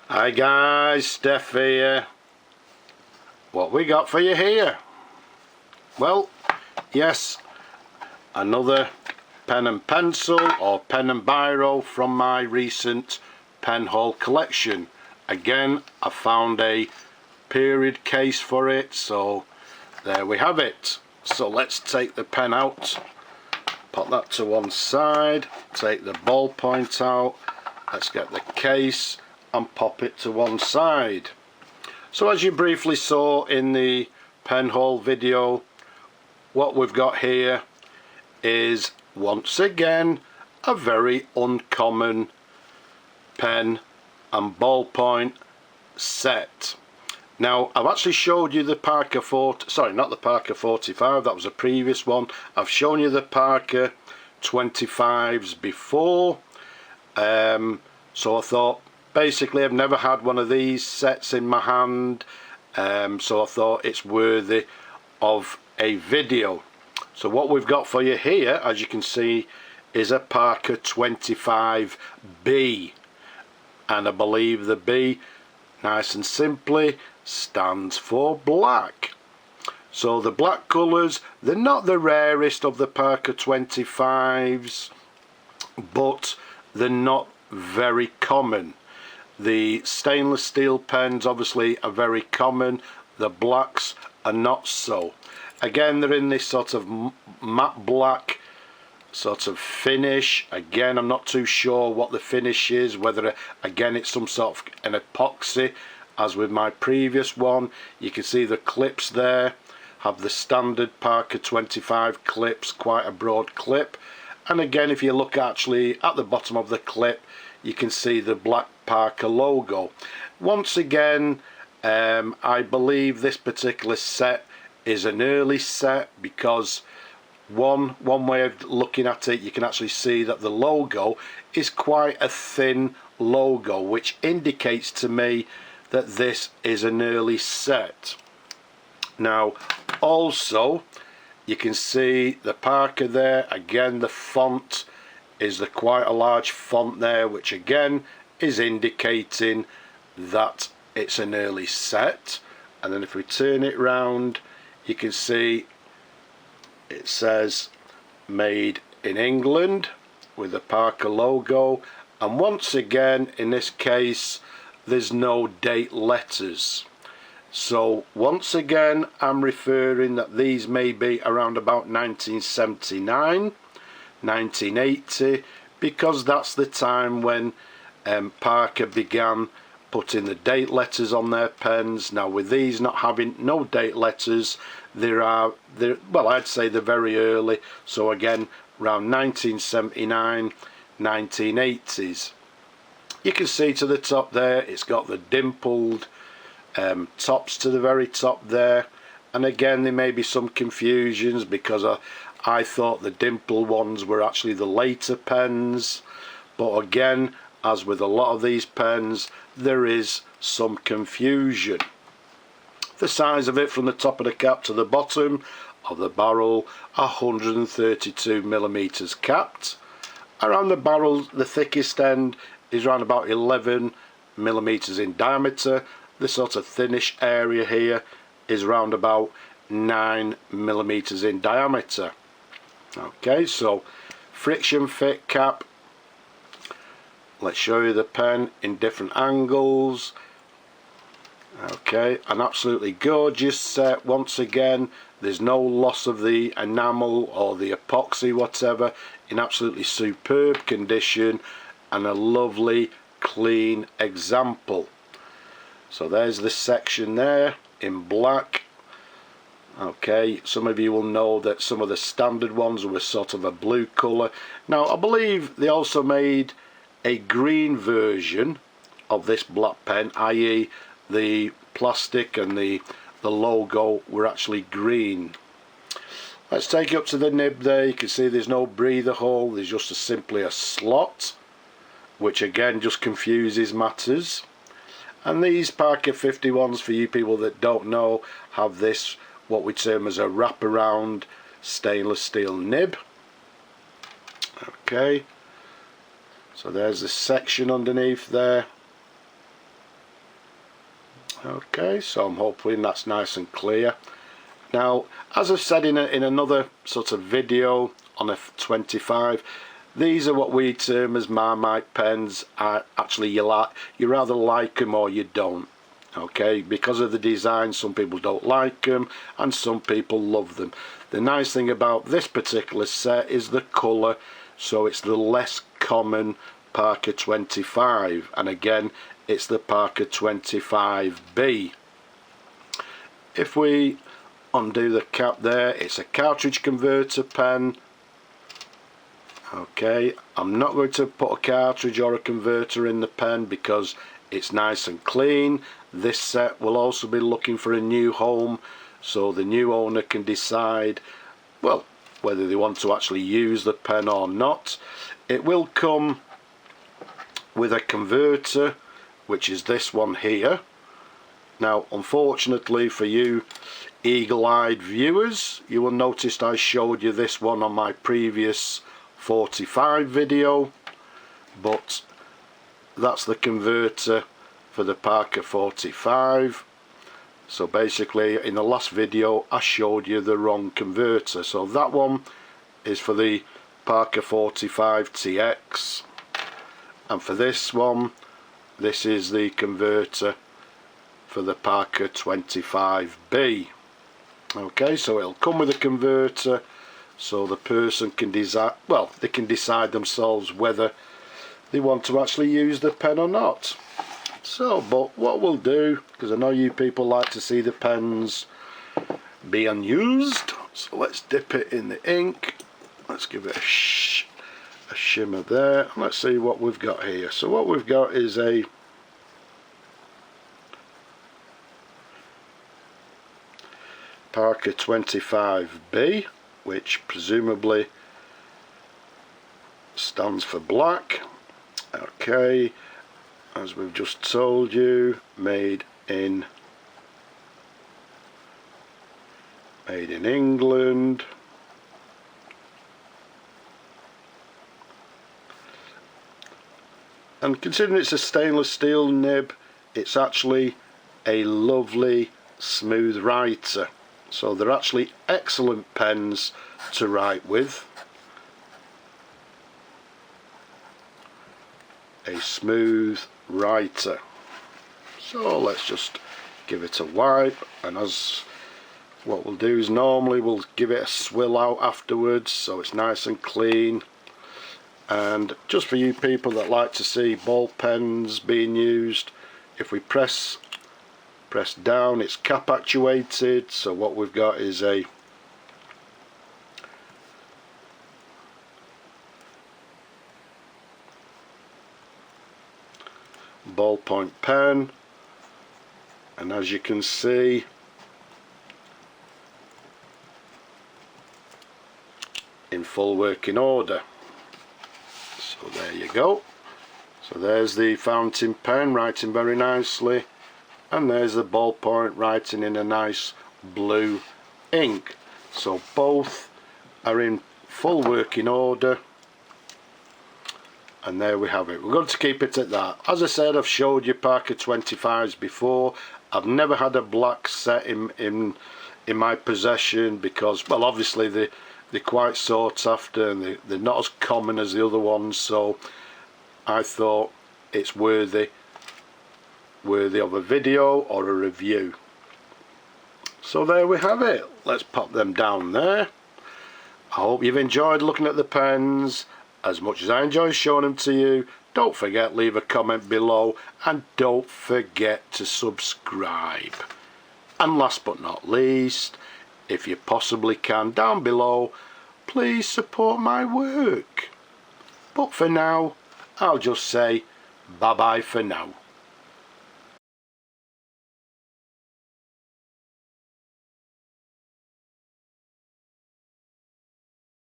Hi guys, Steph here. What we got for you here? Well, yes, another pen and pencil or pen and biro from my recent pen haul collection. Again, I found a period case for it, so there we have it. So let's take the pen out, put that to one side, take the ballpoint out, let's get the case and pop it to one side. So as you briefly saw in the pen haul video, what we've got here is once again a very uncommon pen and ballpoint set. Now I've actually showed you the Parker 40, sorry, not the Parker 45, that was a previous one. I've shown you the Parker 25s before, so I thought, basically I've never had one of these sets in my hand, so I thought it's worthy of a video. So what we've got for you here, as you can see, is a Parker 25B, and I believe the B, nice and simply, stands for black. So the black colours, they're not the rarest of the Parker 25s, but they're not very common. The stainless steel pens obviously are very common, the blacks are not so. Again, they're in this sort of matte black sort of finish. Again, I'm not too sure what the finish is, whether again it's some sort of an epoxy as with my previous one. You can see the clips there have the standard Parker 25 clips, quite a broad clip, and again if you look actually at the bottom of the clip you can see the black Parker logo. Once again, I believe this particular set is an early set because one way of looking at it, you can actually see that the logo is quite a thin logo, which indicates to me that this is an early set. Now also you can see the Parker there, again the font is quite a large font there, which again is indicating that it's an early set. And then if we turn it round, you can see it says made in England with the Parker logo, and once again in this case there's no date letters. So once again I'm referring that these may be around about 1979, 1980, because that's the time when Parker began putting the date letters on their pens. Now with these not having no date letters, well, I'd say they're very early, so again around 1979, 1980s. You can see to the top there it's got the dimpled tops to the very top there, and again there may be some confusions because I thought the dimple ones were actually the later pens, but again, as with a lot of these pens, there is some confusion. The size of it from the top of the cap to the bottom of the barrel, 132mm capped. Around the barrel, the thickest end is around about 11mm in diameter. The sort of thinnish area here is around about 9mm in diameter. Okay, so friction fit cap. Let's show you the pen in different angles. Okay, an absolutely gorgeous set. Once again, there's no loss of the enamel or the epoxy whatever, in absolutely superb condition, and a lovely clean example. So there's the section there in black. Okay, some of you will know that some of the standard ones were sort of a blue colour. Now I believe they also made a green version of this black pen, i.e. the plastic and the logo were actually green. Let's take it up to the nib there. You can see there's no breather hole, there's just simply a slot, which again just confuses matters. And these Parker 51s, for you people that don't know, have this what we term as a wraparound stainless steel nib. Okay, so there's the section underneath there. Okay, so I'm hoping that's nice and clear. Now, as I've said in another sort of video on a 25, these are what we term as Marmite pens. Actually, you rather like them or you don't. Okay, because of the design, some people don't like them and some people love them. The nice thing about this particular set is the colour, so it's the less common Parker 25, and again it's the Parker 25B. If we undo the cap there, it's a cartridge converter pen. Okay, I'm not going to put a cartridge or a converter in the pen because it's nice and clean. This set will also be looking for a new home, so the new owner can decide, well, whether they want to actually use the pen or not. It will come with a converter, which is this one here. Now, unfortunately for you eagle-eyed viewers, you will notice I showed you this one on my previous 45 video, but that's the converter for the Parker 45. So basically in the last video I showed you the wrong converter, so that one is for the Parker 45 TX, and for this one, this is the converter for the Parker 25B. Okay, so it'll come with a converter, so the person can decide, well, they can decide themselves whether they want to actually use the pen or not. So, but what we'll do, because I know you people like to see the pens be unused, so let's dip it in the ink. Let's give it a shimmer there, and let's see what we've got here. So what we've got is a Parker 25B, which presumably stands for black. Okay, as we've just told you, made in England. And considering it's a stainless steel nib, it's actually a lovely smooth writer. So they're actually excellent pens to write with. A smooth writer. So let's just give it a wipe, and as what we'll do is normally we'll give it a swill out afterwards so it's nice and clean. And just for you people that like to see ball pens being used, if we press down, it's cap actuated, so what we've got is a ballpoint pen, and as you can see, in full working order. So there you go. So there's the fountain pen writing very nicely, and there's the ballpoint writing in a nice blue ink. So both are in full working order, and there we have it. We're going to keep it at that. As I said, I've showed you Parker 25s before. I've never had a black set in my possession because, well, obviously they're quite sought after and they're not as common as the other ones, so I thought it's worthy of a video or a review. So there we have it. Let's pop them down there. I hope you've enjoyed looking at the pens as much as I enjoy showing them to you. Don't forget, leave a comment below, and don't forget to subscribe. And last but not least, if you possibly can, down below, please support my work. But for now, I'll just say bye bye for now.